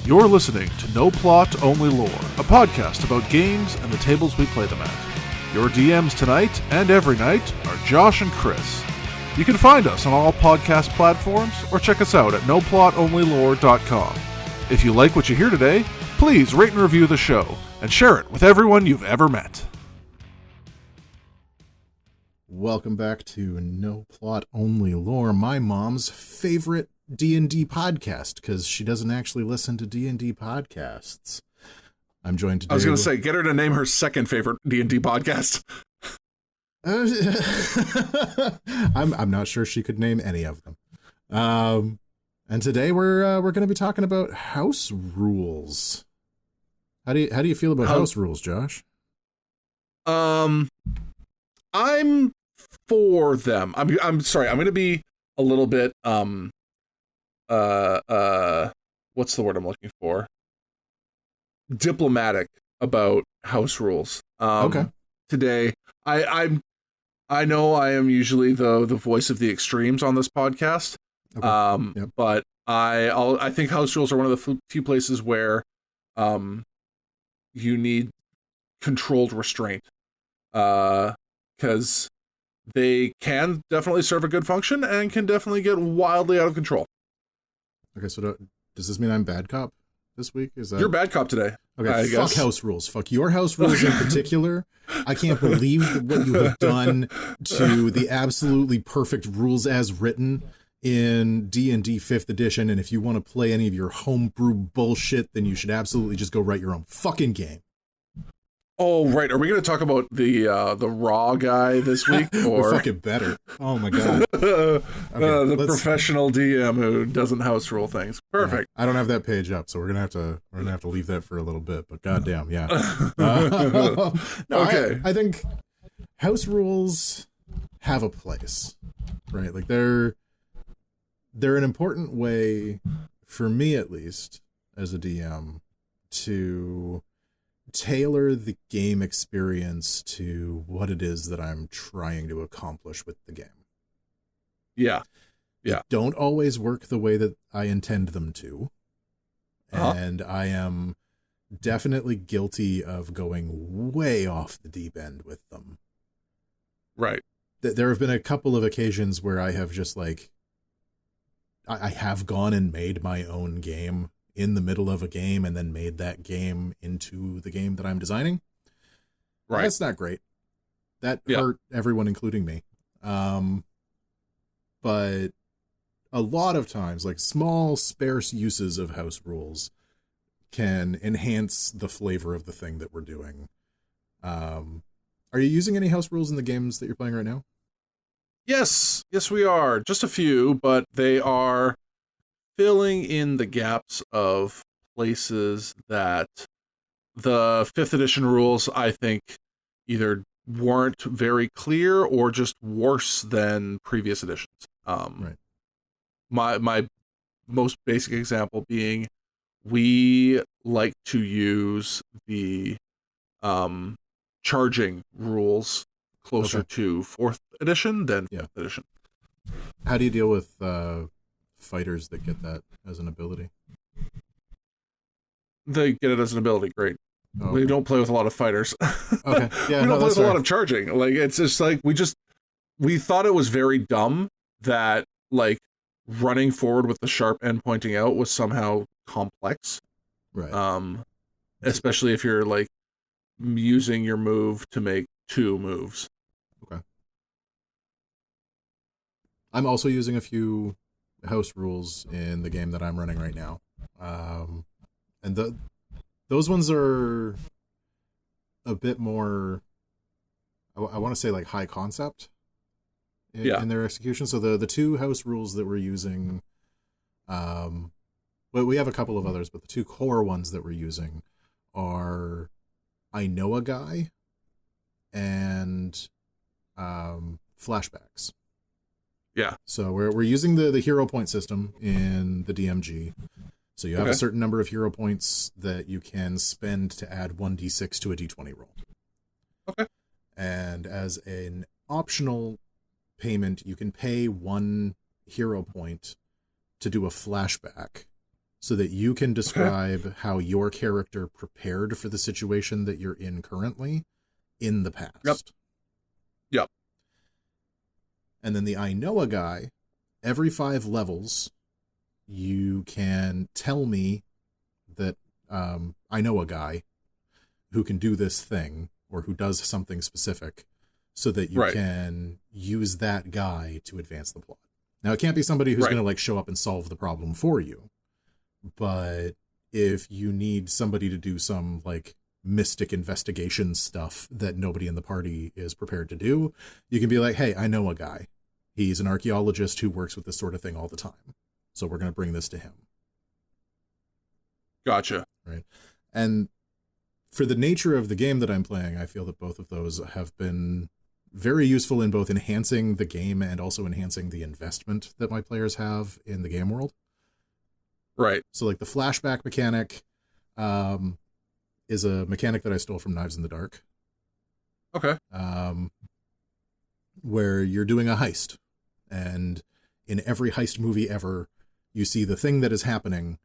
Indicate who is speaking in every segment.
Speaker 1: You're listening to No Plot, Only Lore, a podcast about games and the tables we play them at. Your DMs tonight and every night are Josh and Chris. You can find us on all podcast platforms or check us out at noplotonlylore.com. If you like what you hear today, please rate and review the show and share it with everyone you've ever met.
Speaker 2: Welcome back to No Plot, Only Lore, my mom's favorite D&D podcast, because she doesn't actually listen to D&D podcasts. I'm joined today.
Speaker 1: I was going to say, get her to name her second favorite D&D podcast.
Speaker 2: I'm not sure she could name any of them. And today we're going to be talking about house rules. How do you feel about house rules, Josh?
Speaker 1: I'm for them. I'm sorry. I'm going to be a little bit what's the word I'm looking for? Diplomatic about house rules.
Speaker 2: Okay.
Speaker 1: Today, I know I am usually the voice of the extremes on this podcast. Okay. Yep. But I think house rules are one of the few places where you need controlled restraint, because they can definitely serve a good function and can definitely get wildly out of control.
Speaker 2: Okay, so does this mean I'm bad cop this week? Is that...
Speaker 1: You're bad cop today.
Speaker 2: Okay, fuck house rules. Fuck your house rules in particular. I can't believe what you have done to the absolutely perfect rules as written in D&D 5th edition, and if you want to play any of your homebrew bullshit, then you should absolutely just go write your own fucking game.
Speaker 1: Oh, right. Are we going to talk about the raw guy this week? Or
Speaker 2: fucking better. Oh my god.
Speaker 1: The professional DM who doesn't house rule things. Perfect.
Speaker 2: Yeah, I don't have that page up, so we're gonna have to leave that for a little bit. But goddamn, yeah. No, okay. I think house rules have a place, right? Like they're an important way, for me at least, as a DM, to tailor the game experience to what it is that I'm trying to accomplish with the game.
Speaker 1: Yeah.
Speaker 2: They don't always work the way that I intend them to. And I am definitely guilty of going way off the deep end with them.
Speaker 1: Right.
Speaker 2: There have been a couple of occasions where I have just like, I have gone and made my own game in the middle of a game and then made that game into the game that I'm designing. Right. That's not great. That hurt everyone, including me. But a lot of times, like small, sparse uses of house rules can enhance the flavor of the thing that we're doing. Are you using any house rules in the games that you're playing right now?
Speaker 1: Yes, we are. Just a few, but they are filling in the gaps of places that the 5th edition rules, I think, either weren't very clear or just worse than previous editions.
Speaker 2: Right.
Speaker 1: My most basic example being, we like to use the charging rules closer to 4th edition than 5th edition.
Speaker 2: How do you deal with fighters that get that as an ability?
Speaker 1: They get it as an ability, great. Oh. We don't play with a lot of fighters.
Speaker 2: Okay. Yeah,
Speaker 1: we don't play with a lot of charging. Like, it's just like, we thought it was very dumb that, like, running forward with the sharp end pointing out was somehow complex.
Speaker 2: Right.
Speaker 1: Especially if you're, like, using your move to make 2 moves.
Speaker 2: Okay. I'm also using a few house rules in the game that I'm running right now. And those ones are a bit more, I want to say, like, high concept in their execution. So the 2 house rules that we're using, well, we have a couple of others, but the 2 core ones that we're using are I Know a Guy and flashbacks.
Speaker 1: Yeah.
Speaker 2: So we're using the hero point system in the DMG. So you have a certain number of hero points that you can spend to add 1d6 to a d20 roll.
Speaker 1: Okay.
Speaker 2: And as an optional payment, you can pay 1 hero point to do a flashback. so that you can describe how your character prepared for the situation that you're in currently in the past.
Speaker 1: Yep.
Speaker 2: And then the I know a guy, every 5 levels, you can tell me that I know a guy who can do this thing or who does something specific, so that you can use that guy to advance the plot. Now, it can't be somebody who's going to like show up and solve the problem for you. But if you need somebody to do some like mystic investigation stuff that nobody in the party is prepared to do, you can be like, hey, I know a guy. He's an archaeologist who works with this sort of thing all the time. So we're going to bring this to him.
Speaker 1: Gotcha.
Speaker 2: Right. And for the nature of the game that I'm playing, I feel that both of those have been very useful in both enhancing the game and also enhancing the investment that my players have in the game world.
Speaker 1: Right.
Speaker 2: So like the flashback mechanic is a mechanic that I stole from Knives in the Dark.
Speaker 1: Okay.
Speaker 2: Where you're doing a heist, and in every heist movie ever, you see the thing that is happening,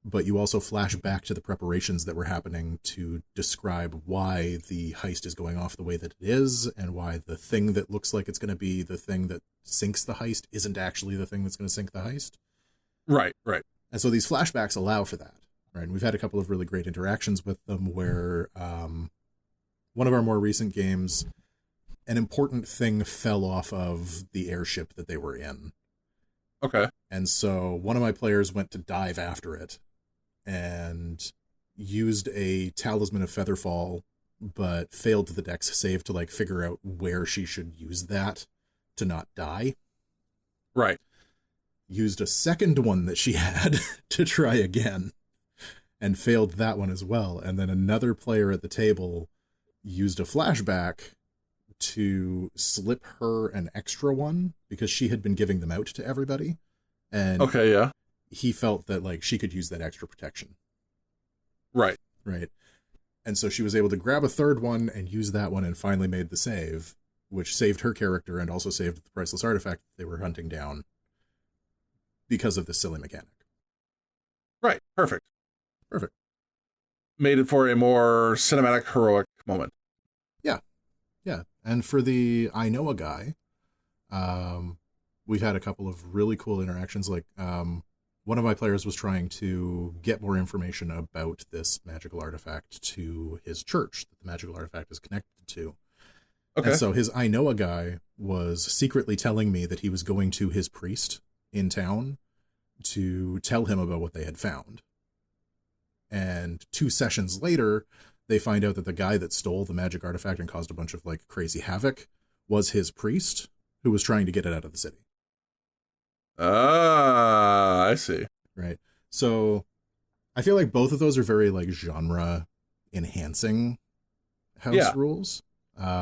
Speaker 2: but you also flash back to the preparations that were happening to describe why the heist is going off the way that it is, and why the thing that looks like it's going to be the thing that sinks the heist isn't actually the thing that's going to sink the heist.
Speaker 1: Right.
Speaker 2: And so these flashbacks allow for that, right? And we've had a couple of really great interactions with them where one of our more recent games, an important thing fell off of the airship that they were in.
Speaker 1: Okay.
Speaker 2: And so one of my players went to dive after it and used a Talisman of Featherfall, but failed the dex save to like figure out where she should use that to not die.
Speaker 1: Right.
Speaker 2: Used a second one that she had to try again and failed that one as well. And then another player at the table used a flashback to slip her an extra one because she had been giving them out to everybody. And he felt that like she could use that extra protection.
Speaker 1: Right.
Speaker 2: And so she was able to grab a third one and use that one and finally made the save, which saved her character and also saved the priceless artifact they were hunting down because of this silly mechanic.
Speaker 1: Right. Perfect. Made it for a more cinematic, heroic moment.
Speaker 2: Yeah. And for the I know a guy, we've had a couple of really cool interactions. Like one of my players was trying to get more information about this magical artifact to his church that the magical artifact is connected to. Okay. And so his I know a guy was secretly telling me that he was going to his priest in town to tell him about what they had found. And 2 sessions later, they find out that the guy that stole the magic artifact and caused a bunch of like crazy havoc was his priest who was trying to get it out of the city.
Speaker 1: I see.
Speaker 2: Right. So I feel like both of those are very like genre enhancing house rules,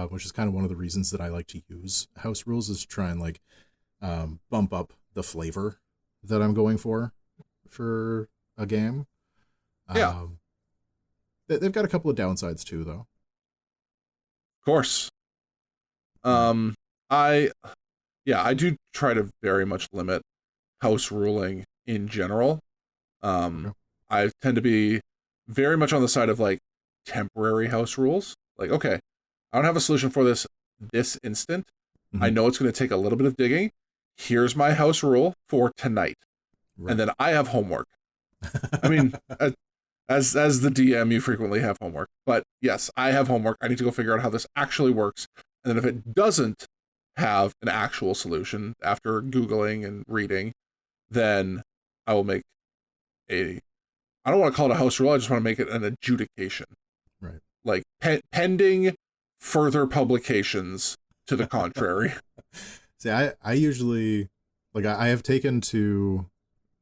Speaker 2: which is kind of one of the reasons that I like to use house rules, is to try and like bump up the flavor that I'm going for a game. They've got a couple of downsides too, though.
Speaker 1: Of course. I do try to very much limit house ruling in general. I tend to be very much on the side of like temporary house rules. Like, okay, I don't have a solution for this instant. Mm-hmm. I know it's going to take a little bit of digging. Here's my house rule for tonight. Right. And then I have homework. I mean, as the DM, you frequently have homework. But yes, I have homework. I need to go figure out how this actually works. And then if it doesn't have an actual solution after Googling and reading, then I will make I don't want to call it a house rule. I just want to make it an adjudication.
Speaker 2: Right.
Speaker 1: Like pending further publications to the contrary.
Speaker 2: See, I usually, like, I have taken to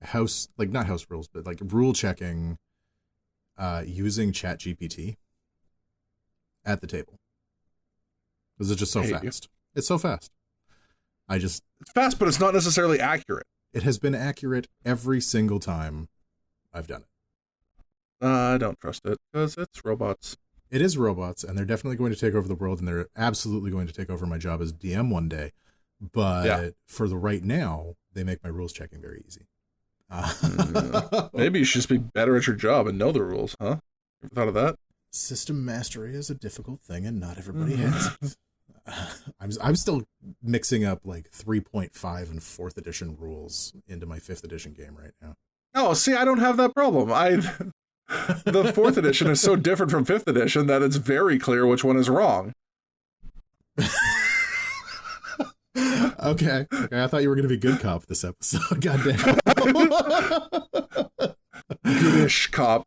Speaker 2: house, like, not house rules, but like rule checking using ChatGPT at the table. Because it's just so fast. It's so fast. It's
Speaker 1: fast, but it's not necessarily accurate.
Speaker 2: It has been accurate every single time I've done it.
Speaker 1: I don't trust it, because it's robots.
Speaker 2: It is robots, and they're definitely going to take over the world, and they're absolutely going to take over my job as DM one day. But for the right now, they make my rules checking very easy.
Speaker 1: Maybe you should just be better at your job and know the rules, huh? Ever thought of that?
Speaker 2: System mastery is a difficult thing, and not everybody has it. I'm still mixing up like 3.5 and 4th edition rules into my 5th edition game right now.
Speaker 1: Oh, see, I don't have that problem. The 4th edition is so different from 5th edition that it's very clear which one is wrong.
Speaker 2: Okay, I thought you were going to be good cop this episode. Goddamn.
Speaker 1: Goodish cop.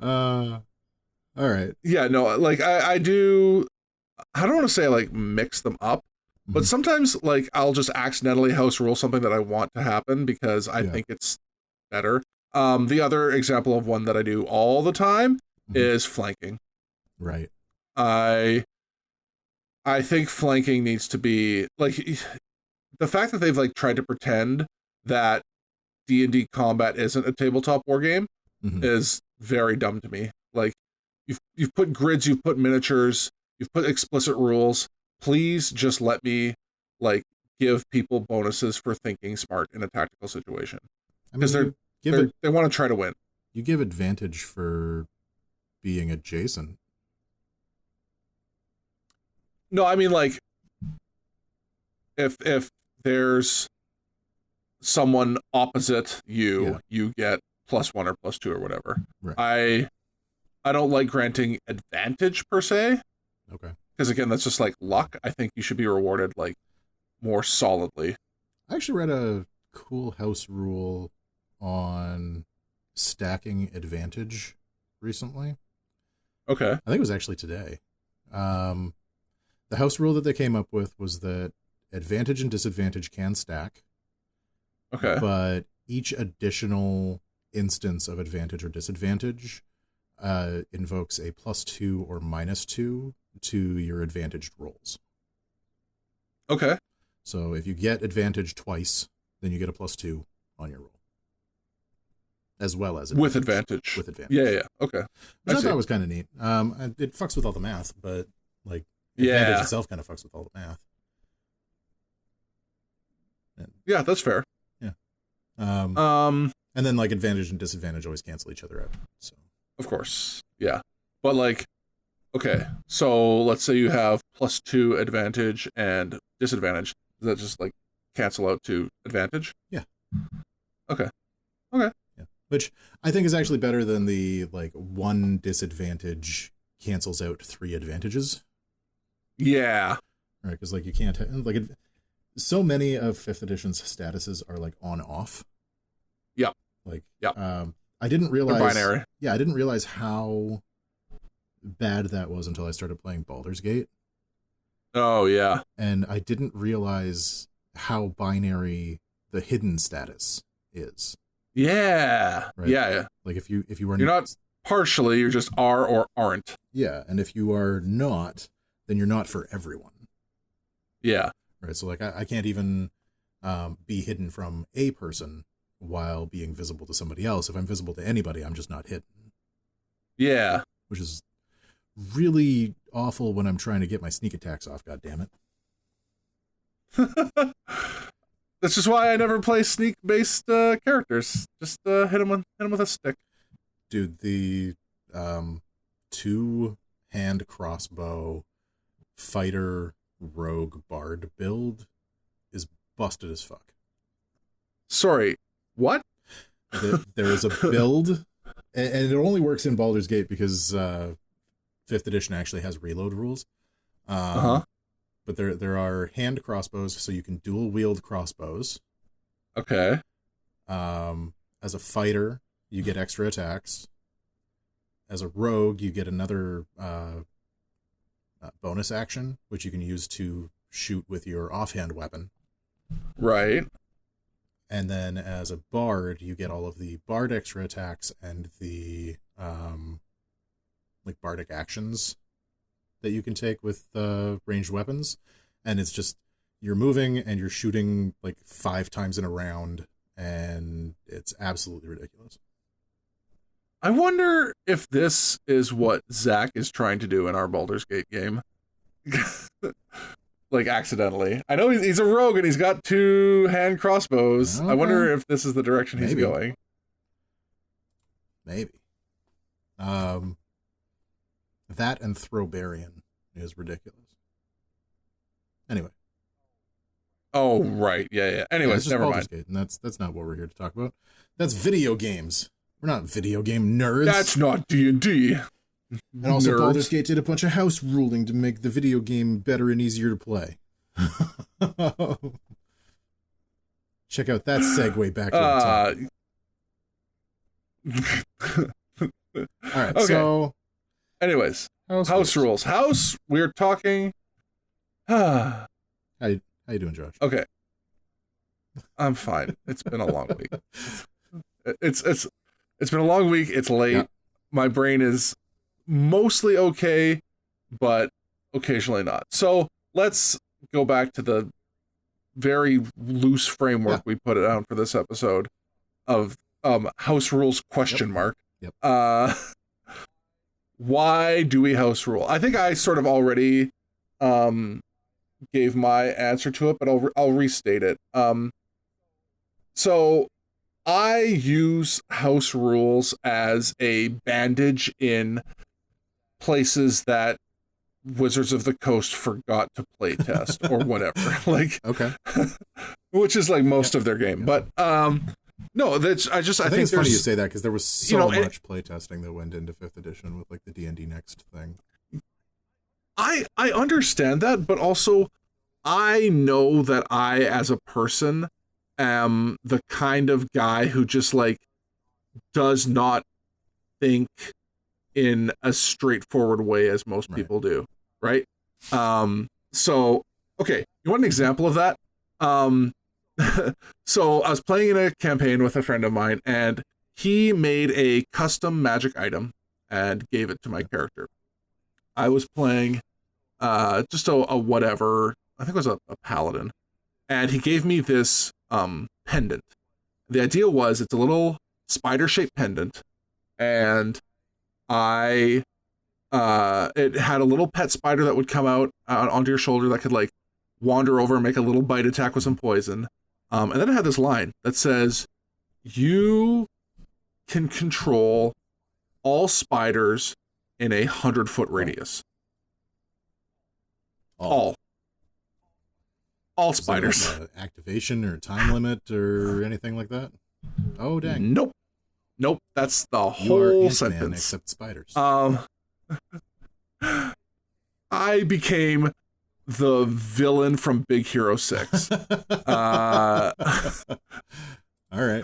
Speaker 2: All right.
Speaker 1: Yeah, no, like I do. I don't want to say like mix them up, but sometimes like I'll just accidentally house rule something that I want to happen because I think it's better. The other example of one that I do all the time is flanking.
Speaker 2: Right.
Speaker 1: I think flanking needs to be like the fact that they've like tried to pretend that D&D combat isn't a tabletop war game is very dumb to me. Like you've put grids, you've put miniatures, you've put explicit rules. Please just let me like give people bonuses for thinking smart in a tactical situation because they want to try to win.
Speaker 2: You give advantage for being adjacent.
Speaker 1: No, I mean like if there's someone opposite you, you get +1 or +2 or whatever.
Speaker 2: Right.
Speaker 1: I don't like granting advantage per se.
Speaker 2: Okay.
Speaker 1: Because again, that's just like luck. I think you should be rewarded like more solidly.
Speaker 2: I actually read a cool house rule on stacking advantage recently.
Speaker 1: Okay.
Speaker 2: I think it was actually today. The house rule that they came up with was that advantage and disadvantage can stack.
Speaker 1: Okay.
Speaker 2: But each additional instance of advantage or disadvantage invokes a +2 or -2 to your advantaged rolls.
Speaker 1: Okay.
Speaker 2: So if you get advantage twice, then you get a +2 on your roll. As well as
Speaker 1: with advantage.
Speaker 2: With advantage.
Speaker 1: Yeah. Okay.
Speaker 2: Which I thought was kind of neat. It fucks with all the math, but like advantage itself kind of fucks with all the math.
Speaker 1: Yeah, that's fair.
Speaker 2: Yeah. And then like advantage and disadvantage always cancel each other out. So
Speaker 1: of course. Yeah. But like, okay, so let's say you have +2 advantage and disadvantage. Does that just like cancel out to advantage?
Speaker 2: Yeah.
Speaker 1: Okay.
Speaker 2: Yeah. Which I think is actually better than the like 1 disadvantage cancels out 3 advantages.
Speaker 1: Yeah.
Speaker 2: Right, because like you can't like so many of 5th edition's statuses are like on off.
Speaker 1: Yeah.
Speaker 2: Like
Speaker 1: yeah.
Speaker 2: I didn't realize
Speaker 1: they're binary.
Speaker 2: Yeah, I didn't realize how bad that was until I started playing Baldur's Gate.
Speaker 1: Oh yeah.
Speaker 2: And I didn't realize how binary the hidden status is.
Speaker 1: Yeah. Right? Yeah.
Speaker 2: Like if you are
Speaker 1: you're not partially, you're just are or aren't.
Speaker 2: Yeah, and if you are not, then you're not for everyone.
Speaker 1: Yeah.
Speaker 2: Right. So like I can't even be hidden from a person while being visible to somebody else. If I'm visible to anybody, I'm just not hidden.
Speaker 1: Yeah.
Speaker 2: Which is really awful when I'm trying to get my sneak attacks off, God damn
Speaker 1: it. That's just why I never play sneak-based characters. Just hit him with a stick.
Speaker 2: Dude, the 2-hand crossbow fighter rogue bard build is busted as fuck.
Speaker 1: Sorry, what?
Speaker 2: There is a build, and it only works in Baldur's Gate because 5th edition actually has reload rules. But there are hand crossbows, so you can dual wield crossbows.
Speaker 1: Okay.
Speaker 2: As a fighter, you get extra attacks. As a rogue, you get another bonus action, which you can use to shoot with your offhand weapon.
Speaker 1: Right.
Speaker 2: And then as a bard, you get all of the bard extra attacks and the like bardic actions that you can take with ranged weapons. And it's just you're moving and you're shooting like 5 times in a round, and it's absolutely ridiculous.
Speaker 1: I wonder if this is what Zach is trying to do in our Baldur's Gate game. like accidentally. I know he's a rogue and he's got 2 hand crossbows.
Speaker 2: Okay.
Speaker 1: I wonder if this is the direction he's
Speaker 2: Maybe.
Speaker 1: going.
Speaker 2: Maybe. That and Throwbarian is ridiculous. Anyway.
Speaker 1: Oh, right. Yeah. Anyways, never mind.
Speaker 2: Gate, and that's not what we're here to talk about. That's video games. We're not video game nerds.
Speaker 1: That's not D&D.
Speaker 2: And also,
Speaker 1: Nerds.
Speaker 2: Baldur's Gate did a bunch of house ruling to make the video game better and easier to play. Check out that segue back to the top. All right,
Speaker 1: okay.
Speaker 2: So...
Speaker 1: Anyways, house rules. House, we're talking...
Speaker 2: How you doing, Josh?
Speaker 1: Okay. I'm fine. It's been a long week. It's been a long week. It's late.
Speaker 2: Yeah.
Speaker 1: My brain is mostly okay, but occasionally not. So let's go back to the very loose framework we put it out for this episode of house rules question mark.
Speaker 2: Yep.
Speaker 1: Why do we house rule? I think I sort of already gave my answer to it, but I'll restate it. So I use house rules as a bandage in places that Wizards of the Coast forgot to play test or whatever. Like,
Speaker 2: okay.
Speaker 1: Which is like most of their game. But no, that's I think
Speaker 2: it's funny you say that because there was so much playtesting that went into 5th edition with like the D&D Next thing.
Speaker 1: I understand that, but also I know that I, as a person, am the kind of guy who just like does not think in a straightforward way as most people do, right? So okay, you want an example of that? So I was playing in a campaign with a friend of mine, and he made a custom magic item and gave it to my character. I was playing just a whatever, I think it was a paladin, and he gave me this pendant. The idea was it's a little spider-shaped pendant, and it had a little pet spider that would come out onto your shoulder that could like wander over and make a little bite attack with some poison. And then it had this line that says, you can control all spiders in 100-foot radius. All spiders.
Speaker 2: Like activation or time limit or anything like that? Oh, dang.
Speaker 1: Nope. That's the
Speaker 2: You are
Speaker 1: whole
Speaker 2: Ant-Man
Speaker 1: sentence.
Speaker 2: Except spiders.
Speaker 1: I became the villain from Big Hero 6.
Speaker 2: All right.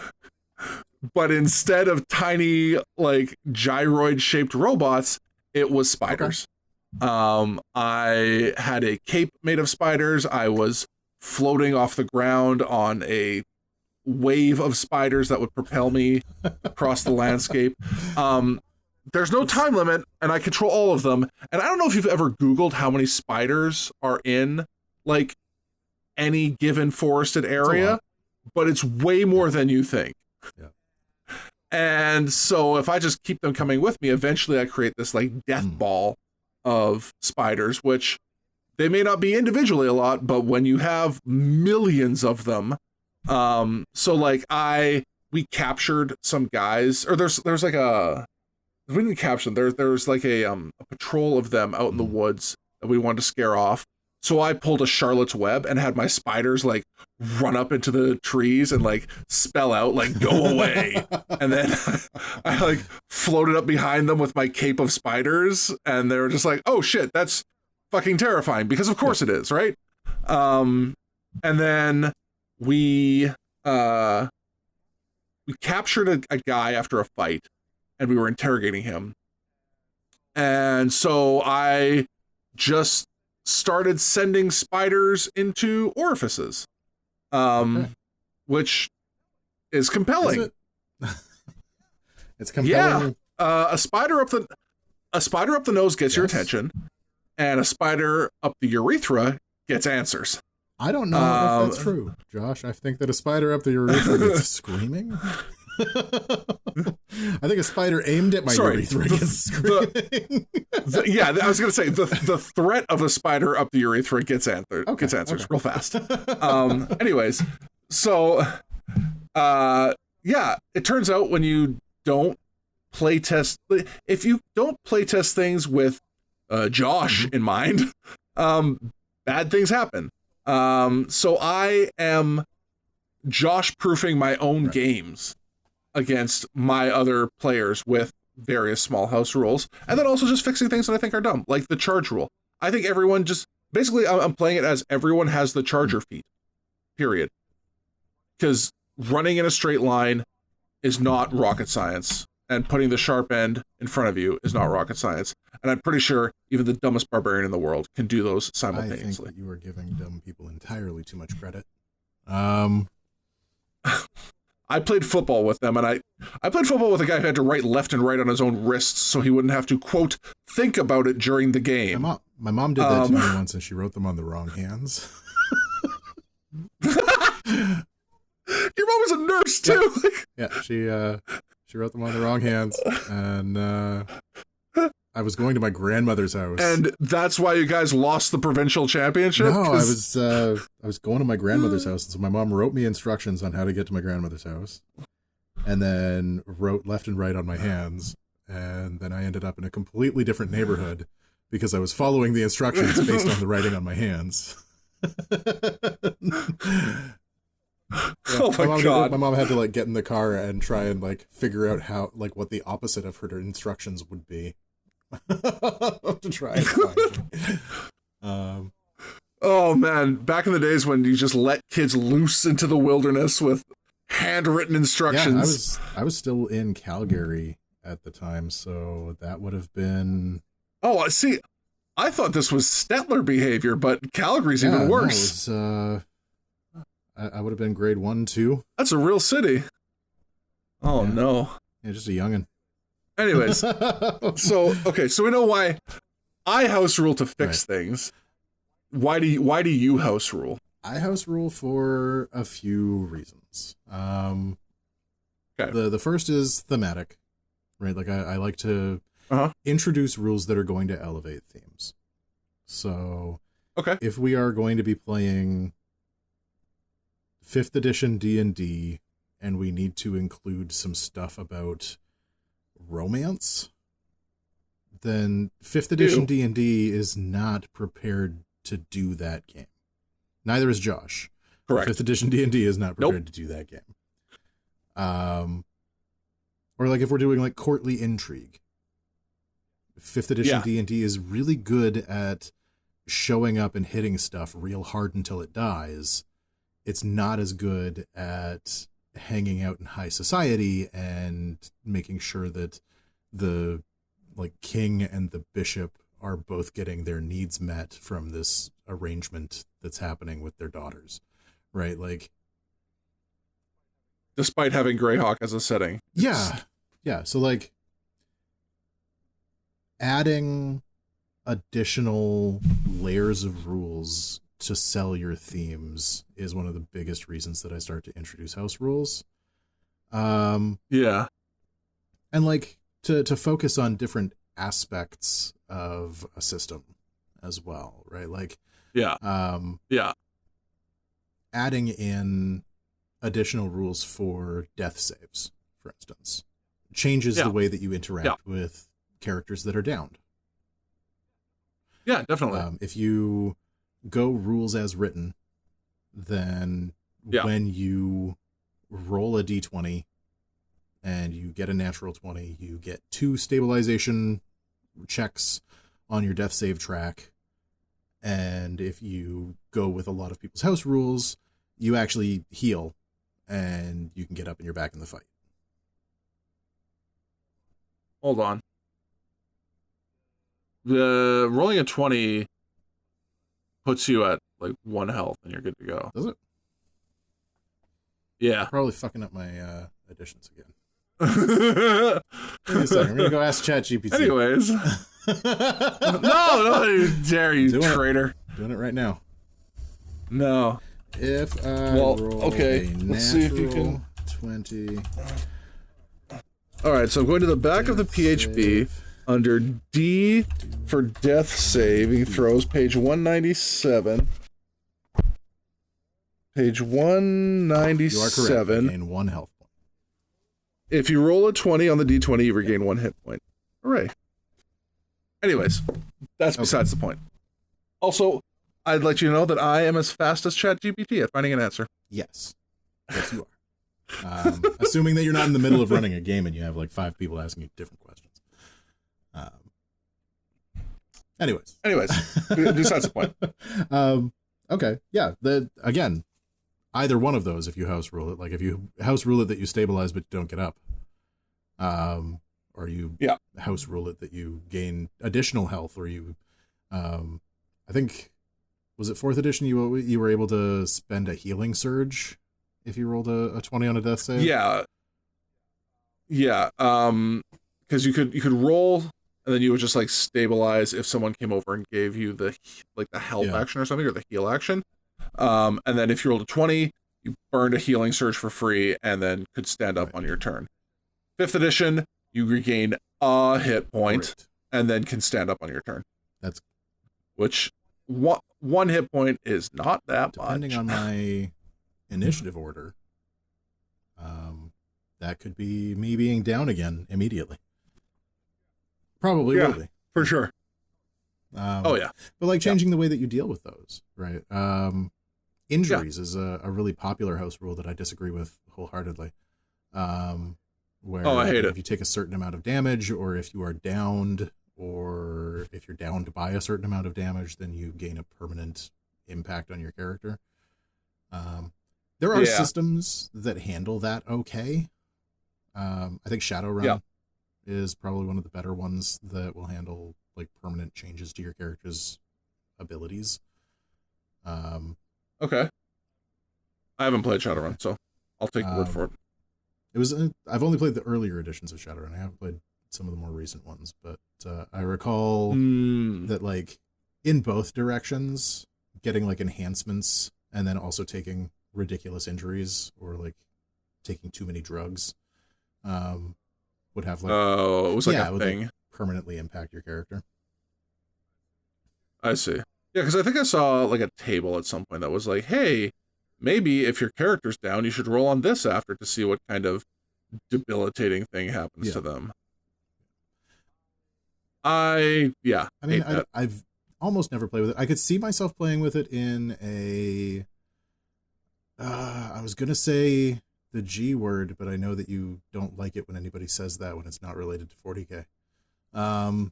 Speaker 1: But instead of tiny, like, gyroid-shaped robots, it was spiders. Okay. I had a cape made of spiders. I was floating off the ground on a wave of spiders that would propel me across the landscape. There's no time limit, and I control all of them. And I don't know if you've ever Googled how many spiders are in, like, any given forested area, but it's way more than you think.
Speaker 2: Yeah.
Speaker 1: And so if I just keep them coming with me, eventually I create this, like, death ball of spiders, which they may not be individually a lot, but when you have millions of them, so, like, we captured some guys, or there's like we didn't capture them. There's like a patrol of them out in the woods that we wanted to scare off. So I pulled a Charlotte's Web and had my spiders like run up into the trees and like spell out like "go away," and then I like floated up behind them with my cape of spiders, and they were just like, "Oh shit, that's fucking terrifying," because of course it is, right? And then we captured a guy after a fight, and we were interrogating him. And so I just started sending spiders into orifices, which is compelling.
Speaker 2: Is it? It's compelling.
Speaker 1: Yeah, a spider up the nose gets your attention, and a spider up the urethra gets answers.
Speaker 2: I don't know if that's true, Josh. I think that a spider up the urethra gets screaming. I think a spider aimed at my urethra gets screaming.
Speaker 1: Yeah, I was going to say the threat of a spider up the urethra gets answers real fast. Anyways, so yeah, it turns out when you don't playtest, if you don't playtest things with Josh in mind, bad things happen. So I am Josh-proofing my own games against my other players with various small house rules, and then also just fixing things that I think are dumb, like the charge rule. I think everyone just, basically I'm playing it as everyone has the charger feat, period. Because running in a straight line is not rocket science, and putting the sharp end in front of you is not rocket science. And I'm pretty sure even the dumbest barbarian in the world can do those simultaneously.
Speaker 2: I think that you are giving dumb people entirely too much credit.
Speaker 1: I played football with them, and I played football with a guy who had to write left and right on his own wrists so he wouldn't have to, quote, think about it during the game.
Speaker 2: My mom did that to me once, and she wrote them on the wrong hands.
Speaker 1: Your mom was a nurse, too!
Speaker 2: Yeah, she wrote them on the wrong hands, and I was going to my grandmother's house.
Speaker 1: And that's why you guys lost the provincial championship?
Speaker 2: No, I was going to my grandmother's house, and so my mom wrote me instructions on how to get to my grandmother's house, and then wrote left and right on my hands, and then I ended up in a completely different neighborhood because I was following the instructions based on the writing on my hands.
Speaker 1: Oh my God.
Speaker 2: My mom had to like get in the car and try and like figure out how, like, what the opposite of her instructions would be. To try and find me.
Speaker 1: Oh man, back in the days when you just let kids loose into the wilderness with handwritten instructions.
Speaker 2: Yeah, I was still in Calgary at the time, so that would have been...
Speaker 1: Oh, see, I thought this was Stettler behavior, but Calgary's even worse.
Speaker 2: No, I would have been grade 1, 2.
Speaker 1: That's a real city. Oh
Speaker 2: yeah.
Speaker 1: No.
Speaker 2: Yeah, just a youngin'.
Speaker 1: Anyways, so we know why I house rule to fix things. Why do you house rule?
Speaker 2: I house rule for a few reasons. Okay. The first is thematic, right? Like I like to introduce rules that are going to elevate themes. So if we are going to be playing 5th edition D&D and we need to include some stuff about romance, then 5th edition D&D is not prepared to do that game. Neither is Josh.
Speaker 1: Correct.
Speaker 2: 5th edition D&D is not prepared to do that game. Or like if we're doing like courtly intrigue, 5th edition D&D is really good at showing up and hitting stuff real hard until it dies. It's not as good at hanging out in high society and making sure that the like king and the bishop are both getting their needs met from this arrangement that's happening with their daughters, right? Like,
Speaker 1: despite having Greyhawk as a setting.
Speaker 2: Yeah. So like adding additional layers of rules to sell your themes is one of the biggest reasons that I start to introduce house rules.
Speaker 1: Yeah.
Speaker 2: And like to focus on different aspects of a system as well, right? Like adding in additional rules for death saves, for instance, changes the way that you interact with characters that are downed.
Speaker 1: Yeah, definitely.
Speaker 2: If you go rules as written, then when you roll a d20 and you get a natural 20, you get 2 stabilization checks on your death save track. And if you go with a lot of people's house rules, you actually heal and you can get up and you're back in the fight.
Speaker 1: Hold on. The rolling a 20 puts you at like 1 health and you're good to go.
Speaker 2: Does it?
Speaker 1: Yeah.
Speaker 2: Probably fucking up my additions again. Wait a second. I'm going to go ask ChatGPT.
Speaker 1: Anyways. No, you dare, you traitor.
Speaker 2: Doing it right now.
Speaker 1: No.
Speaker 2: If I roll a
Speaker 1: let's see if you can
Speaker 2: 20
Speaker 1: All right, so I'm going to the back of the PHB under D for death saving throws, page 197. Page 197.
Speaker 2: You are correct. You gain 1 health point.
Speaker 1: If you roll a 20 on the D20, you regain 1 hit point. Hooray. Anyways, that's besides the point. Also, I'd let you know that I am as fast as ChatGPT at finding an answer.
Speaker 2: Yes. Yes, you are. Assuming that you're not in the middle of running a game and you have like 5 people asking you different questions. Anyways,
Speaker 1: besides the point.
Speaker 2: Okay, yeah. Again, either one of those, if you house rule it, like if you house rule it that you stabilize but don't get up, or you house rule it that you gain additional health, or you, I think, was it 4th edition? You were able to spend a healing surge if you rolled a 20 on a death save.
Speaker 1: Yeah. Because you could roll, and then you would just like stabilize if someone came over and gave you the help action or something, or the heal action. And then if you rolled a 20, you burned a healing surge for free, and then could stand up on your turn. 5th edition, you regain a hit point, and then can stand up on your turn. Which one hit point is not that much.
Speaker 2: Depending on my initiative order, that could be me being down again immediately. Probably will be.
Speaker 1: For sure.
Speaker 2: But like changing the way that you deal with those, right? Injuries is a really popular house rule that I disagree with wholeheartedly. Where
Speaker 1: I hate it.
Speaker 2: If you take a certain amount of damage, or if you are downed, or if you're downed by a certain amount of damage, then you gain a permanent impact on your character. There are systems that handle that okay. I think Shadowrun is probably one of the better ones that will handle like permanent changes to your character's abilities.
Speaker 1: Okay. I haven't played Shadowrun, so I'll take the word for it.
Speaker 2: I've only played the earlier editions of Shadowrun. I haven't played some of the more recent ones, but I recall that like in both directions, getting like enhancements and then also taking ridiculous injuries or like taking too many drugs would have like
Speaker 1: it was like a thing.
Speaker 2: Like, permanently impact your character.
Speaker 1: I see. Yeah, because I think I saw like a table at some point that was like, hey, maybe if your character's down, you should roll on this after to see what kind of debilitating thing happens to them. I mean,
Speaker 2: I've almost never played with it. I could see myself playing with it in a I was gonna say the G word, but I know that you don't like it when anybody says that when it's not related to 40K. A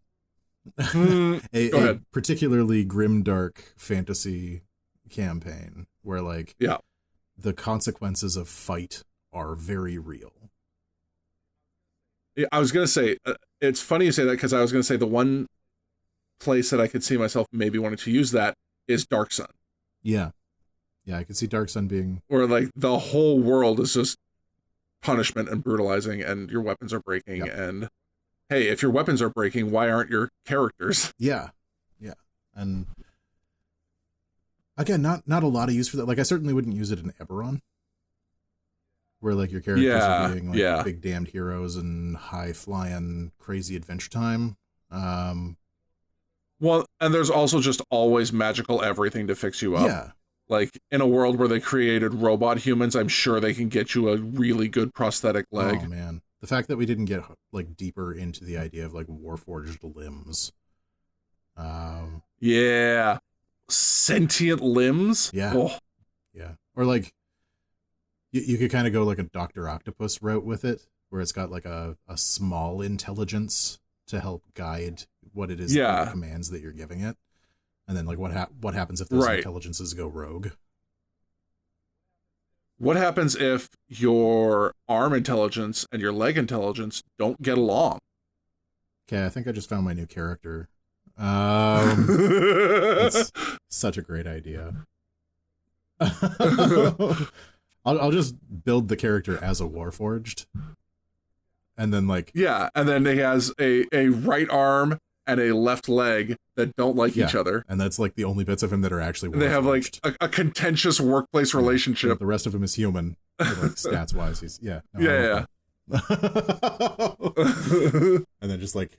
Speaker 2: particularly grimdark fantasy campaign where like the consequences of fight are very real.
Speaker 1: Yeah, I was gonna say it's funny you say that, because I was gonna say the one place that I could see myself maybe wanting to use that is Dark Sun.
Speaker 2: Yeah, I could see Dark Sun being
Speaker 1: where like the whole world is just punishment and brutalizing, and your weapons are breaking. And hey, if your weapons are breaking, why aren't your characters?
Speaker 2: Yeah, and again, not a lot of use for that. Like I certainly wouldn't use it in Eberron, where like your characters are being like big damned heroes and high flying crazy adventure time.
Speaker 1: Well, and there's also just always magical everything to fix you up.
Speaker 2: Yeah.
Speaker 1: Like, in a world where they created robot humans, I'm sure they can get you a really good prosthetic leg.
Speaker 2: Oh, man. The fact that we didn't get, like, deeper into the idea of, like, warforged limbs.
Speaker 1: Yeah. Sentient limbs?
Speaker 2: Yeah. Oh. Yeah. Or, like, you could kind of go, like, a Dr. Octopus route with it, where it's got, like, a small intelligence to help guide what it is, the commands that you're giving it. And then, like, what happens if those intelligences go rogue?
Speaker 1: What happens if your arm intelligence and your leg intelligence don't get along?
Speaker 2: Okay, I think I just found my new character. It's such a great idea. I'll just build the character as a Warforged. And then, like...
Speaker 1: Yeah, and then he has a right arm and a left leg that don't like each other.
Speaker 2: And that's like the only bits of him that are actually Warforged.
Speaker 1: They have like a contentious workplace relationship.
Speaker 2: The rest of him is human. Like, stats wise, he's And then just like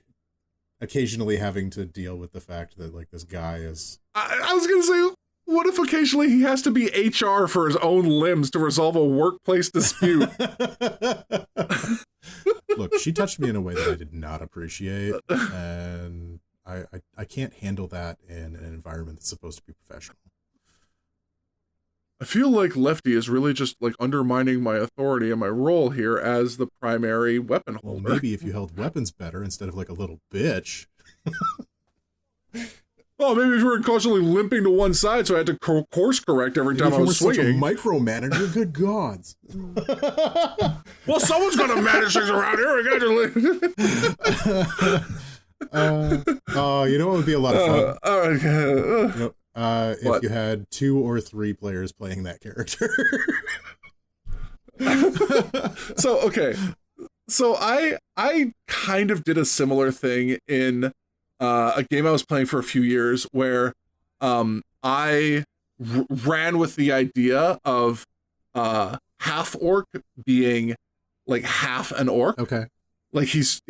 Speaker 2: occasionally having to deal with the fact that like this guy is.
Speaker 1: I was gonna say, what if occasionally he has to be HR for his own limbs to resolve a workplace dispute?
Speaker 2: Look, she touched me in a way that I did not appreciate, and I can't handle that in an environment that's supposed to be professional.
Speaker 1: I feel like Lefty is really just like undermining my authority and my role here as the primary weapon holder.
Speaker 2: Well, maybe if you held weapons better instead of like a little bitch.
Speaker 1: Oh, maybe if you were constantly limping to one side, so I had to course correct every time I was swinging.
Speaker 2: Such a micromanager, good gods.
Speaker 1: Well, someone's gonna manage things around here. We got to.
Speaker 2: You know what would be a lot of fun? If
Speaker 1: What?
Speaker 2: you had 2 or 3 players playing that character.
Speaker 1: So I kind of did a similar thing in a game I was playing for a few years where I ran with the idea of half orc being like half an orc.
Speaker 2: Okay.
Speaker 1: Like he's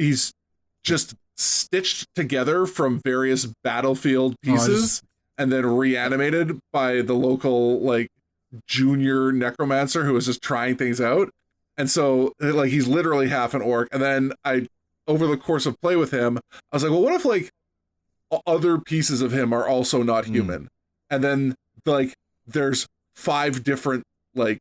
Speaker 1: just stitched together from various battlefield pieces and then reanimated by the local like junior necromancer who was just trying things out. And so like he's literally half an orc. And then over the course of play with him, I was like, well, what if like other pieces of him are also not human? And then like there's 5 different like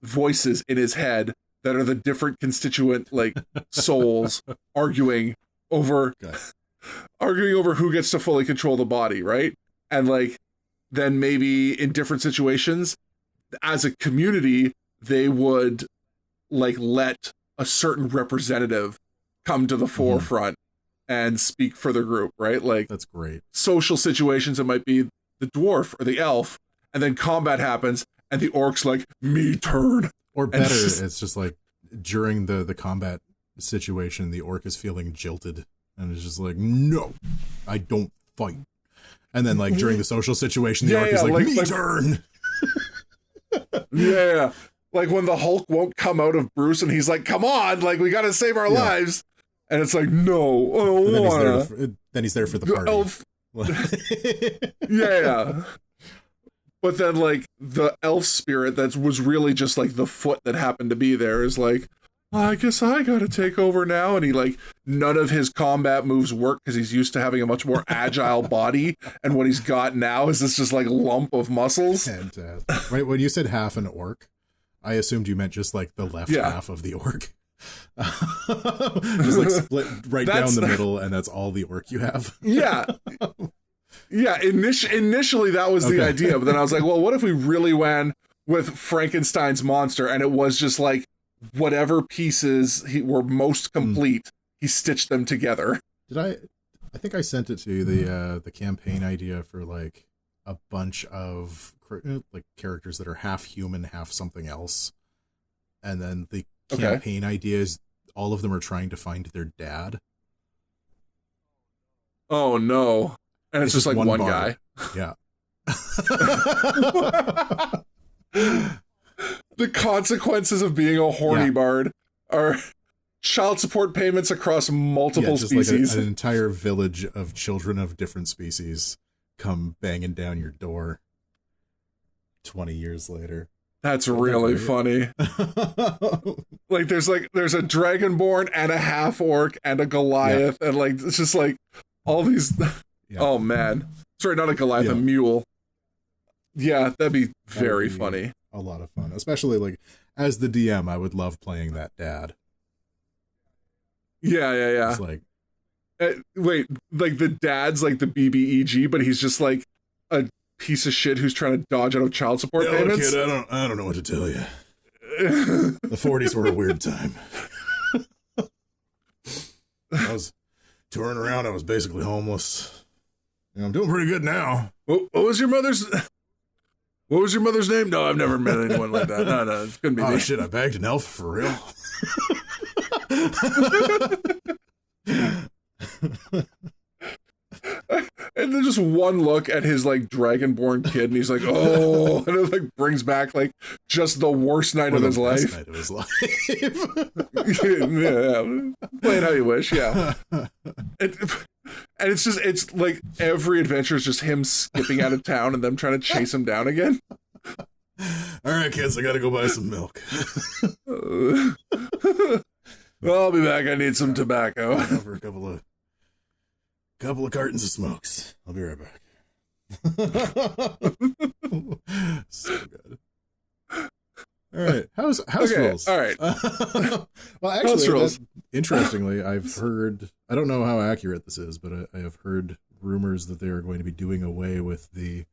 Speaker 1: voices in his head that are the different constituent like souls arguing over who gets to fully control the body, right? And like then maybe in different situations as a community they would like let a certain representative come to the forefront and speak for the group, right? Like
Speaker 2: that's great.
Speaker 1: Social situations, it might be the dwarf or the elf, and then combat happens and the orc's like, me turn.
Speaker 2: Or better, it's just like during the combat situation, the orc is feeling jilted and it's just like, no, I don't fight. And then like during the social situation, the orc is like, me turn.
Speaker 1: Yeah. Like when the Hulk won't come out of Bruce and he's like, come on, like we gotta save our lives. And it's like, no, I don't wanna.
Speaker 2: Then he's there for the party.
Speaker 1: Elf. Yeah. But then like the elf spirit that was really just like the foot that happened to be there is like, I guess I gotta take over now. And he like, none of his combat moves work because he's used to having a much more agile body. And what he's got now is this just like lump of muscles.
Speaker 2: Fantastic. Right, when you said half an orc, I assumed you meant just like the left half of the orc. Just like split right down the middle, and that's all the orc you have.
Speaker 1: Yeah. Initially that was the idea, but then I was like, well, what if we really went with Frankenstein's monster and it was just like whatever pieces were most complete, he stitched them together.
Speaker 2: I think I sent it to you, the campaign idea for like a bunch of like characters that are half human, half something else. And then the campaign idea is all of them are trying to find their dad.
Speaker 1: Oh no. And it's just like one guy.
Speaker 2: Yeah.
Speaker 1: The consequences of being a horny bard are child support payments across multiple species.
Speaker 2: Like an entire village of children of different species come banging down your door 20 years later.
Speaker 1: That's really funny. Like there's a dragonborn and a half orc and a Goliath and like it's just like all these. Oh man, sorry, not a Goliath, a mule. Yeah, that'd be very funny.
Speaker 2: A lot of fun, especially like as the DM. I would love playing that dad.
Speaker 1: Yeah.
Speaker 2: It's like,
Speaker 1: wait, like the dad's like the BBEG, but he's just like a piece of shit who's trying to dodge out of child support payments.
Speaker 2: Kid, I don't know what to tell you. The 40s were a weird time. I was touring around. I was basically homeless. I'm doing pretty good now.
Speaker 1: What was your mother's name? No, I've never met anyone like that. No, it's gonna be me.
Speaker 2: Oh shit, I bagged an elf for real.
Speaker 1: And then just one look at his like dragonborn kid, and he's like, oh, and it like brings back like just the worst night of his life.
Speaker 2: Night of his life.
Speaker 1: Yeah, play it how you wish. Yeah, and it's like every adventure is just him skipping out of town and them trying to chase him down again.
Speaker 2: All right, kids, I gotta go buy some milk.
Speaker 1: I'll be back. I need some tobacco.
Speaker 2: For a couple of cartons of smokes. I'll be right back. So good. All right, house rules.
Speaker 1: All right.
Speaker 2: Well, actually, interestingly, I've heard. I don't know how accurate this is, but I have heard rumors that they are going to be doing away with the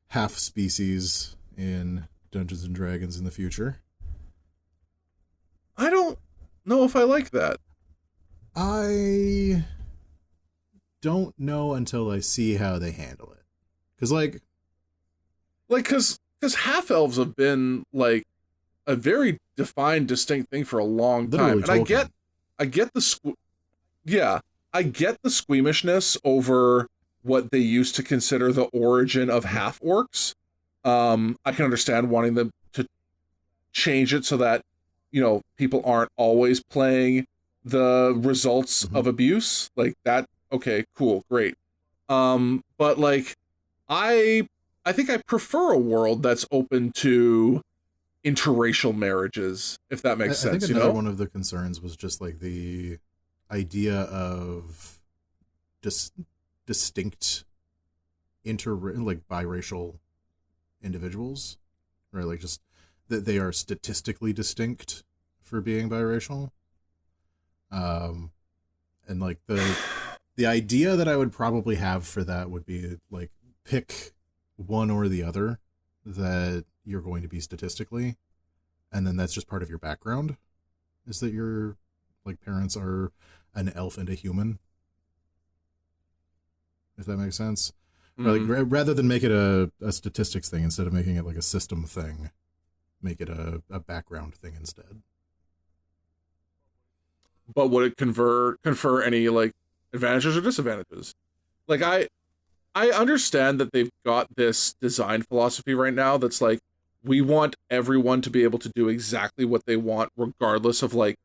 Speaker 2: half species in Dungeons and Dragons in the future.
Speaker 1: I don't know if I like that.
Speaker 2: I don't know until I see how they handle it. Because
Speaker 1: half elves have been like a very defined, distinct thing for a long time, and
Speaker 2: Tolkien.
Speaker 1: I get the squeamishness over what they used to consider the origin of half orcs. I can understand wanting them to change it so that, you know, people aren't always playing the results of abuse like that. Okay, cool, great. But like, I think I prefer a world that's open to interracial marriages, if that makes sense.
Speaker 2: I think another one of the concerns was just like the idea of distinct like biracial individuals, right? Like just that they are statistically distinct for being biracial. And like the idea that I would probably have for that would be like pick one or the other that you're going to be statistically, and then that's just part of your background, is that your like parents are an elf and a human, if that makes sense. Mm-hmm. Like rather than make it a statistics thing, instead of making it like a system thing, make it a background thing instead.
Speaker 1: But would it confer any like advantages or disadvantages? Like I understand that they've got this design philosophy right now that's like, we want everyone to be able to do exactly what they want regardless of like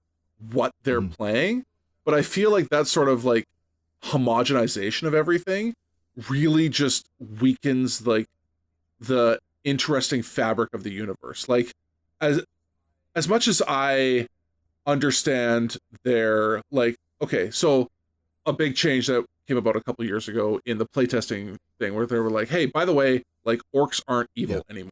Speaker 1: what they're playing. But I feel like that sort of like homogenization of everything really just weakens like the interesting fabric of the universe. Like as much as I understand their like, okay, so a big change that came about a couple years ago in the playtesting thing where they were like, hey, by the way, like orcs aren't evil anymore,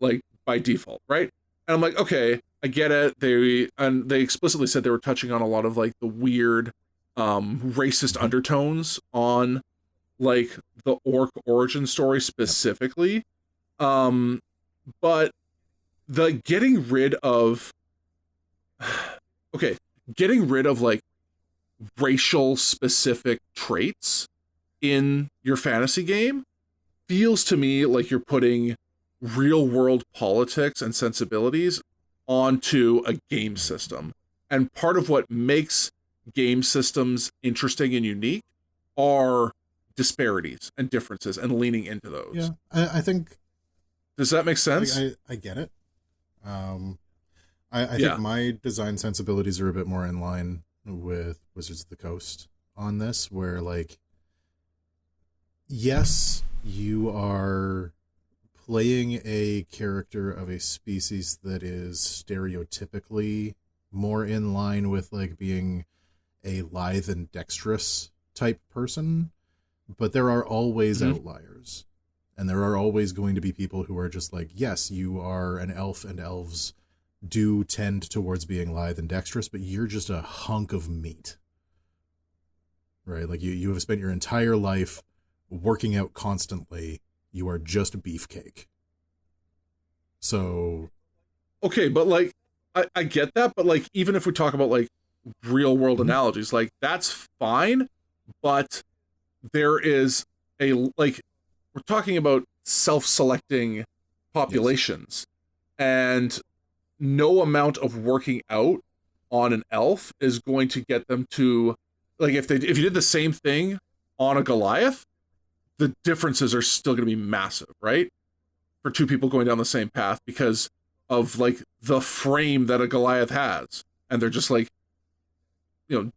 Speaker 1: like by default, right? And I'm like, okay, I get it. They explicitly said they were touching on a lot of like the weird racist undertones on like the orc origin story specifically. But the getting rid of like racial specific traits in your fantasy game feels to me like you're putting real world politics and sensibilities onto a game system. And part of what makes game systems interesting and unique are disparities and differences and leaning into those.
Speaker 2: Yeah, I think.
Speaker 1: Does that make sense?
Speaker 2: I get it. I think my design sensibilities are a bit more in line with Wizards of the Coast on this, where like, yes, you are playing a character of a species that is stereotypically more in line with like being a lithe and dexterous type person, but there are always outliers, and there are always going to be people who are just like, yes, you are an elf and elves do tend towards being lithe and dexterous, but you're just a hunk of meat, right? Like you have spent your entire life working out constantly. You are just beefcake. So,
Speaker 1: okay, but like I get that, but like even if we talk about like real world analogies, like that's fine, but there is a like we're talking about self-selecting populations, and no amount of working out on an elf is going to get them to like if you did the same thing on a Goliath, the differences are still going to be massive, right? For two people going down the same path because of like the frame that a Goliath has, and they're just like,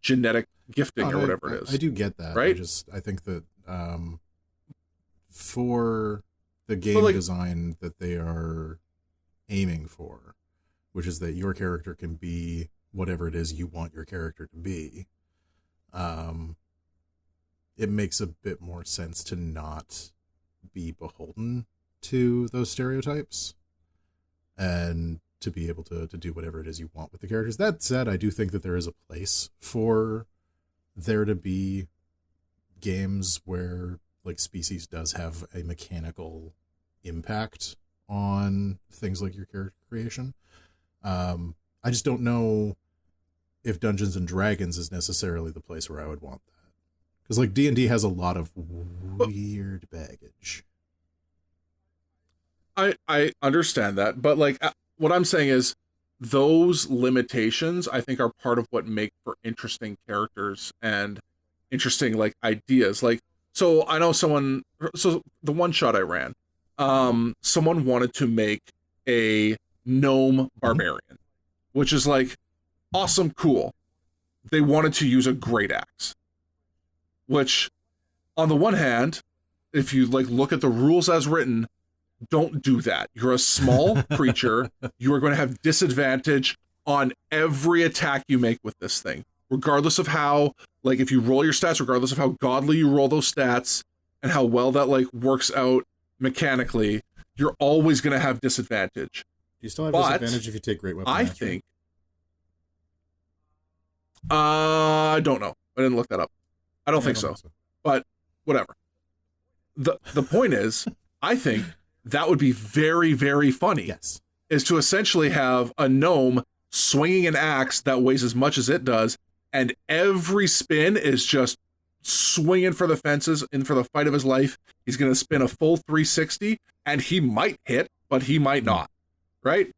Speaker 1: genetic gifting or whatever it is.
Speaker 2: I do get that.
Speaker 1: Right?
Speaker 2: I think that for the game design that they are aiming for, which is that your character can be whatever it is you want your character to be, it makes a bit more sense to not be beholden to those stereotypes and to be able to do whatever it is you want with the characters. That said, I do think that there is a place for there to be games where like species does have a mechanical impact on things like your character creation. I just don't know if Dungeons and Dragons is necessarily the place where I would want that. Because like D&D has a lot of weird baggage.
Speaker 1: I understand that, but like what I'm saying is those limitations I think are part of what make for interesting characters and interesting like ideas. Like, so I know so the one shot I ran, someone wanted to make a gnome barbarian, which is like awesome, cool. They wanted to use a great axe, which on the one hand, if you like look at the rules as written, don't do that. You're a small creature. You are going to have disadvantage on every attack you make with this thing, regardless of how, like, if you roll your stats, regardless of how godly you roll those stats and how well that like works out mechanically, you're always going to have disadvantage.
Speaker 2: Do you still have disadvantage if you take great weapon?
Speaker 1: I think. I don't know. I didn't look that up. I don't think so. But whatever. The point is, I think that would be very, very funny.
Speaker 2: Yes.
Speaker 1: Is to essentially have a gnome swinging an axe that weighs as much as it does, and every spin is just swinging for the fences and for the fight of his life. He's going to spin a full 360, and he might hit, but he might not, right?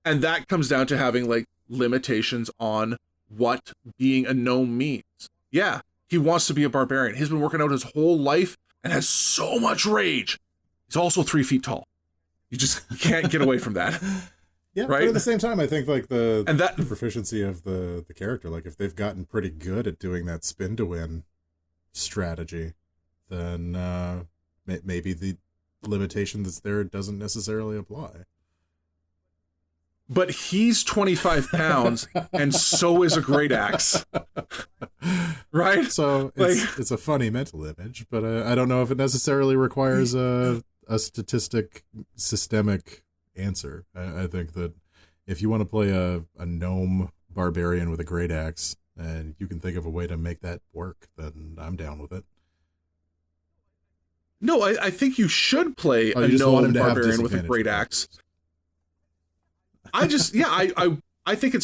Speaker 1: And that comes down to having like limitations on what being a gnome means. Yeah, he wants to be a barbarian. He's been working out his whole life and has so much rage. He's also 3 feet tall. You just can't get away from that.
Speaker 2: Yeah,
Speaker 1: right?
Speaker 2: But at the same time, I think like the proficiency of the character, like if they've gotten pretty good at doing that spin to win strategy, then maybe the limitation that's there doesn't necessarily apply.
Speaker 1: But he's 25 pounds, and so is a great axe. Right?
Speaker 2: So it's a funny mental image, but I don't know if it necessarily requires a systemic answer. I think that if you want to play a gnome barbarian with a great axe, and you can think of a way to make that work, then I'm down with it.
Speaker 1: No, I think you should play a gnome barbarian with a great axe. I think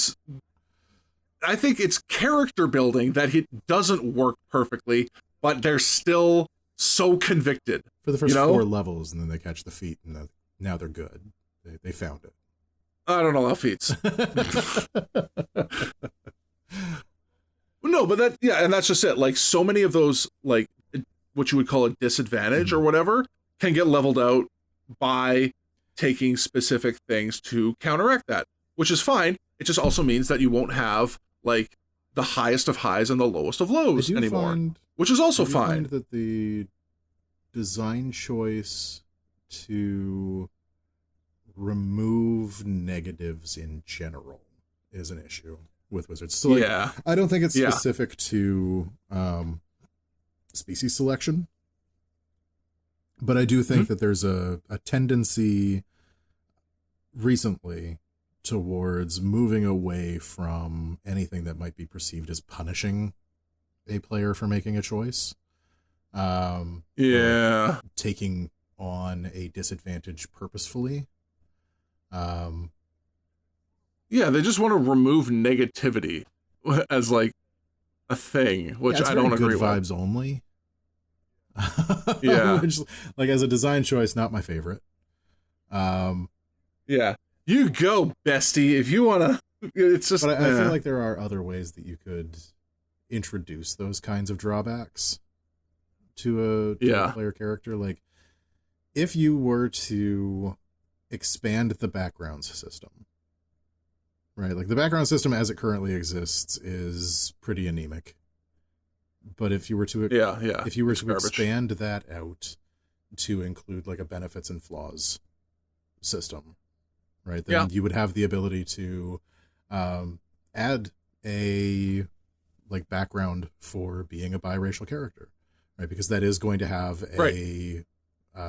Speaker 1: it's character building that it doesn't work perfectly, but they're still so convicted
Speaker 2: for the first 4 levels, and then they catch the feat, and now they're good. They found it.
Speaker 1: I don't know how feats. No, but and that's just it. Like so many of those, like what you would call a disadvantage or whatever, can get leveled out by taking specific things to counteract that, which is fine. It just also means that you won't have like the highest of highs and the lowest of lows anymore, which is also fine. I find
Speaker 2: that the design choice to remove negatives in general is an issue with Wizards. So like, I don't think it's specific to species selection, but I do think that there's a tendency recently towards moving away from anything that might be perceived as punishing a player for making a choice. Taking on a disadvantage purposefully. They just want to remove negativity as like a thing, which I don't agree with. Vibes only. Which, like as a design choice, not my favorite.
Speaker 1: You go, bestie, if you want to. It's just.
Speaker 2: But I feel like there are other ways that you could introduce those kinds of drawbacks to a player character. Like, if you were to expand the backgrounds system, right? Like, the background system as it currently exists is pretty anemic. But if you were to expand that out to include like a benefits and flaws system, right? Then you would have the ability to add a like background for being a biracial character, right? Because that is going to have a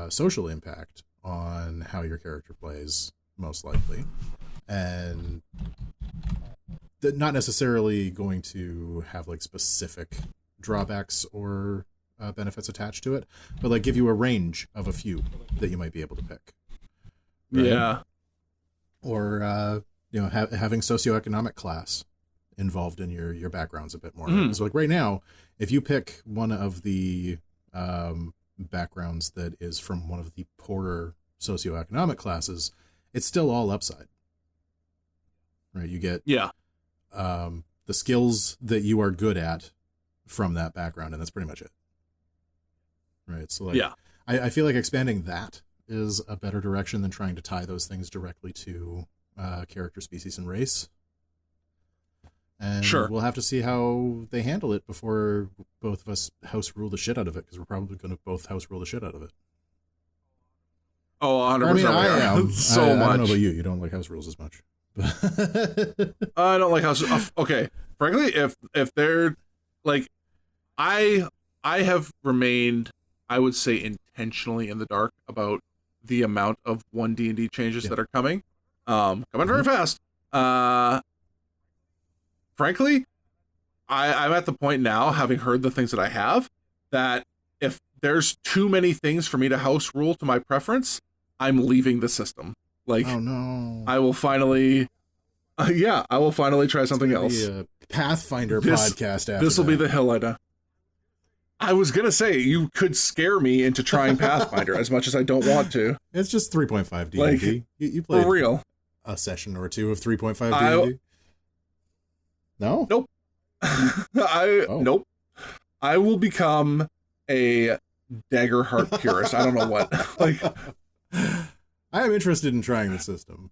Speaker 2: social impact on how your character plays, most likely, and not necessarily going to have like specific drawbacks or benefits attached to it, but like give you a range of a few that you might be able to pick. Right?
Speaker 1: Yeah.
Speaker 2: Or having socioeconomic class involved in your backgrounds a bit more. Right? So like right now, if you pick one of the backgrounds that is from one of the poorer socioeconomic classes, it's still all upside. Right? You get the skills that you are good at from that background, and that's pretty much it. Right? So like I feel like expanding that is a better direction than trying to tie those things directly to character, species, and race. And we'll have to see how they handle it before both of us house rule the shit out of it, because we're probably going to both house rule the shit out of it.
Speaker 1: Oh, 100%.
Speaker 2: I mean, I am.
Speaker 1: So much.
Speaker 2: I don't know about you. You don't like house rules as much.
Speaker 1: I don't like house. Okay, frankly, if they're like, I have remained, I would say, intentionally in the dark about the amount of 1D&D changes that are coming. Coming very fast. Frankly, I'm at the point now, having heard the things that I have, that if there's too many things for me to house rule to my preference, I'm leaving the system. Like,
Speaker 2: oh no,
Speaker 1: I will finally, I will finally try something else.
Speaker 2: Be a Pathfinder podcast after
Speaker 1: this will be the hill I die. I was gonna say, you could scare me into trying Pathfinder as much as I don't want to.
Speaker 2: It's just 3.5 D&D.
Speaker 1: Like,
Speaker 2: you played
Speaker 1: for real
Speaker 2: a session or two of 3.5 D&D. No?
Speaker 1: Nope. Nope. I will become a Daggerheart purist. I don't know what. Like,
Speaker 2: I am interested in trying the system.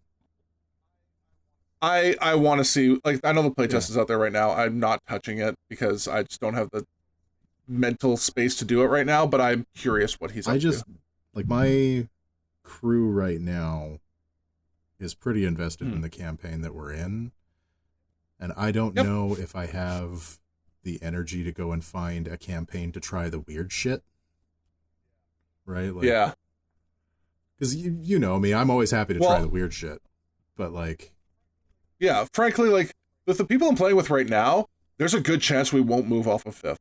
Speaker 1: I want to see, like, I know the playtest is out there right now. I'm not touching it because I just don't have the mental space to do it right now, but I'm curious what he's up to.
Speaker 2: Like, my crew right now is pretty invested in the campaign that we're in, and I don't know if I have the energy to go and find a campaign to try the weird shit. Right? Like, yeah. Because you know me, I'm always happy to try the weird shit. But like...
Speaker 1: Yeah, frankly, like, with the people I'm playing with right now, there's a good chance we won't move off of 5th.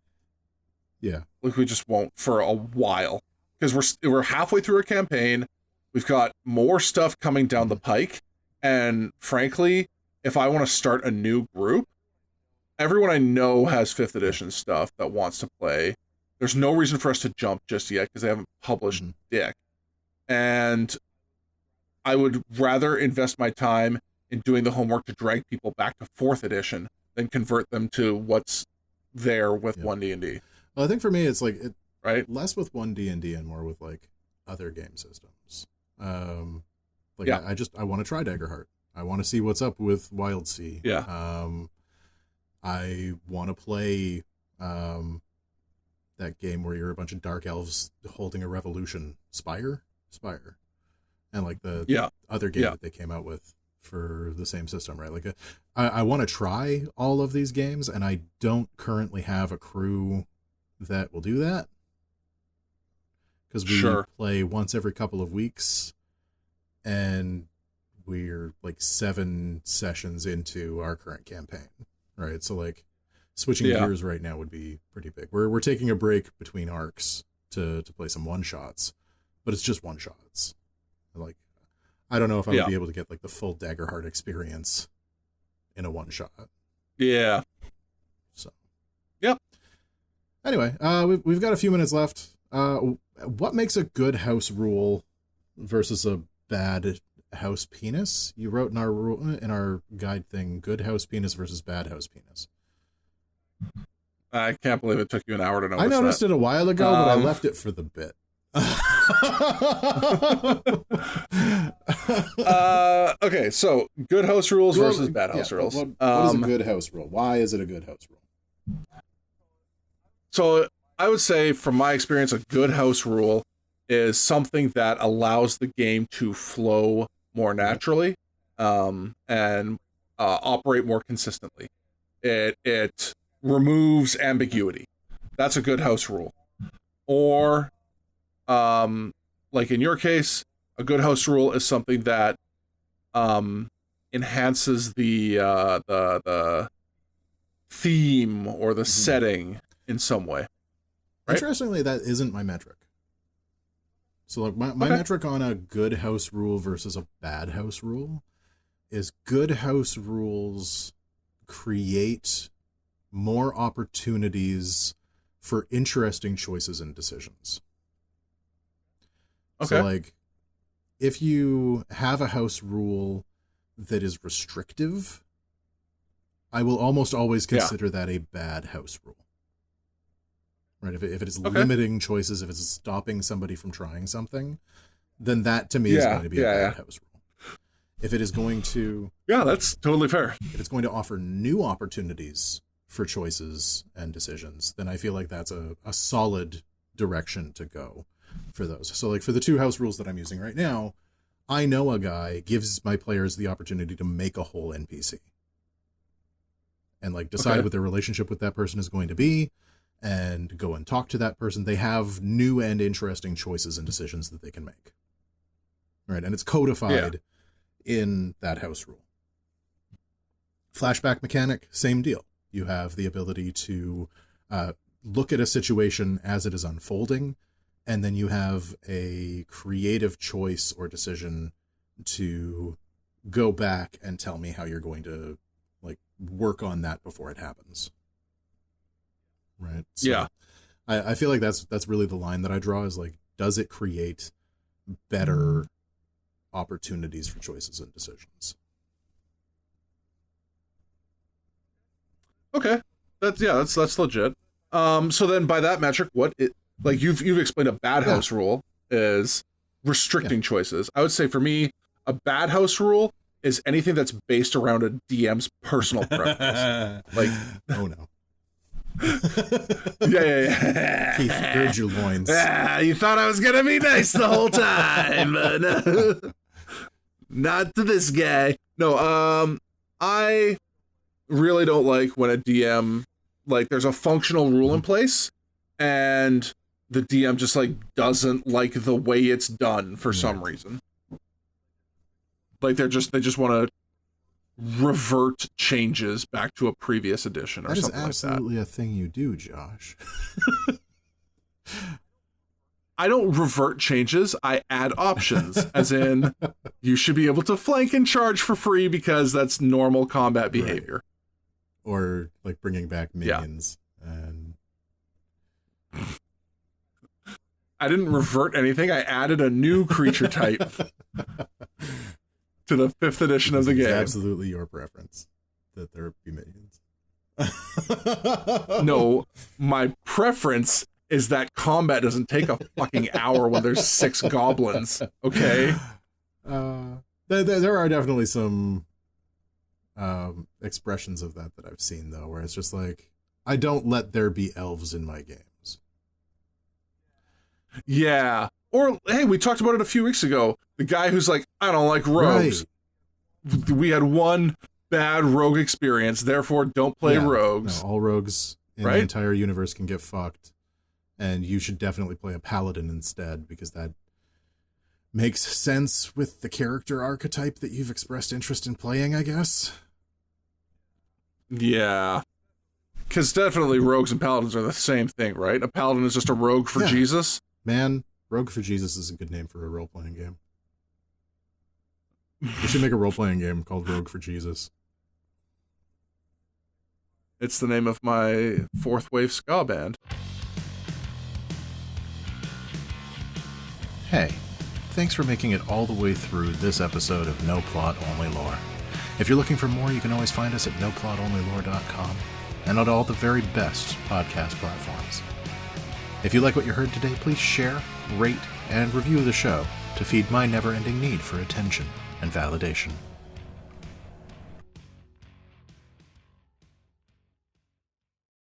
Speaker 2: Yeah.
Speaker 1: Like, we just won't for a while. Because we're halfway through a campaign, we've got more stuff coming down the pike, and frankly, if I want to start a new group, everyone I know has 5th edition stuff that wants to play. There's no reason for us to jump just yet, because they haven't published dick. And I would rather invest my time in doing the homework to drag people back to 4th edition than convert them to what's there with 1D&D.
Speaker 2: Well, I think for me, it's like
Speaker 1: right,
Speaker 2: less with 1D&D and more with like other game systems. I want to try Daggerheart. I want to see what's up with Wild Sea.
Speaker 1: Yeah.
Speaker 2: I want to play that game where you're a bunch of dark elves holding a revolution. Spire, and like the other game that they came out with for the same system, right? Like, I want to try all of these games, and I don't currently have a crew that will do that, because we play once every couple of weeks, and we're like 7 sessions into our current campaign, right? So like switching gears right now would be pretty big. We're taking a break between arcs to play some one shots, but it's just one shots. Like, I don't know if I would be able to get like the full Daggerheart experience in a one shot.
Speaker 1: Yeah.
Speaker 2: So.
Speaker 1: Yep.
Speaker 2: Anyway, we've got a few minutes left. What makes a good house rule versus a bad house penis? You wrote in our guide thing, good house penis versus bad house penis.
Speaker 1: I can't believe it took you an hour to notice
Speaker 2: I noticed it a while ago, but I left it for the bit.
Speaker 1: Okay, so good house rules versus bad house rules.
Speaker 2: What is a good house rule? Why is it a good house rule?
Speaker 1: So I would say, from my experience, a good house rule is something that allows the game to flow more naturally, and operate more consistently. It removes ambiguity. That's a good house rule. Or, like in your case, a good house rule is something that enhances the theme or the setting in some way. Right?
Speaker 2: Interestingly, that isn't my metric. So like my metric on a good house rule versus a bad house rule is good house rules create more opportunities for interesting choices and decisions. Okay. So like if you have a house rule that is restrictive, I will almost always consider that a bad house rule. Right? If it is limiting choices, if it's stopping somebody from trying something, then that to me is going to be a bad house rule. If it is going to...
Speaker 1: Yeah, that's totally fair.
Speaker 2: If it's going to offer new opportunities for choices and decisions, then I feel like that's a solid direction to go for those. So like for the two house rules that I'm using right now, I know a guy gives my players the opportunity to make a whole NPC. And like decide what their relationship with that person is going to be, and go and talk to that person. They have new and interesting choices and decisions that they can make. Right? And it's codified in that house rule. Flashback mechanic, same deal. You have the ability to look at a situation as it is unfolding, and then you have a creative choice or decision to go back and tell me how you're going to like work on that before it happens. Right? So I feel like that's really the line that I draw, is like, does it create better opportunities for choices and decisions?
Speaker 1: Okay. That's legit. So then by that metric, like you've explained, a bad house rule is restricting choices. I would say for me, a bad house rule is anything that's based around a DM's personal preference. Like,
Speaker 2: oh no.
Speaker 1: yeah.
Speaker 2: Keith, gird your loins.
Speaker 1: You thought I was gonna be nice the whole time, but no. Not to this guy. No, I really don't like when a DM, like, there's a functional rule in place and the DM just like doesn't like the way it's done for some reason. Like they just want to revert changes back to a previous edition or something like that.
Speaker 2: That is absolutely a thing you do, Josh.
Speaker 1: I don't revert changes, I add options, as in, you should be able to flank and charge for free because that's normal combat behavior.
Speaker 2: Right. Or, like, bringing back minions. And
Speaker 1: I didn't revert anything, I added a new creature type to the 5th edition of the game.
Speaker 2: It's absolutely your preference that there be minions.
Speaker 1: No, my preference is that combat doesn't take a fucking hour when there's 6 goblins, okay?
Speaker 2: There are definitely some expressions of that I've seen, though, where it's just like, I don't let there be elves in my games.
Speaker 1: Yeah. Or, hey, we talked about it a few weeks ago. The guy who's like, I don't like rogues. Right. We had one bad rogue experience, therefore don't play rogues.
Speaker 2: No, all rogues in the entire universe can get fucked. And you should definitely play a paladin instead, because that makes sense with the character archetype that you've expressed interest in playing, I guess.
Speaker 1: Yeah. Because definitely rogues and paladins are the same thing, right? A paladin is just a rogue for Jesus.
Speaker 2: Man, Rogue for Jesus is a good name for a role-playing game. We should make a role-playing game called Rogue for Jesus.
Speaker 1: It's the name of my 4th wave ska band.
Speaker 2: Hey, thanks for making it all the way through this episode of No Plot Only Lore. If you're looking for more, you can always find us at noplotonlylore.com. and on all the very best podcast platforms. If you like what you heard today, please share, rate, and review the show to feed my never-ending need for attention and validation.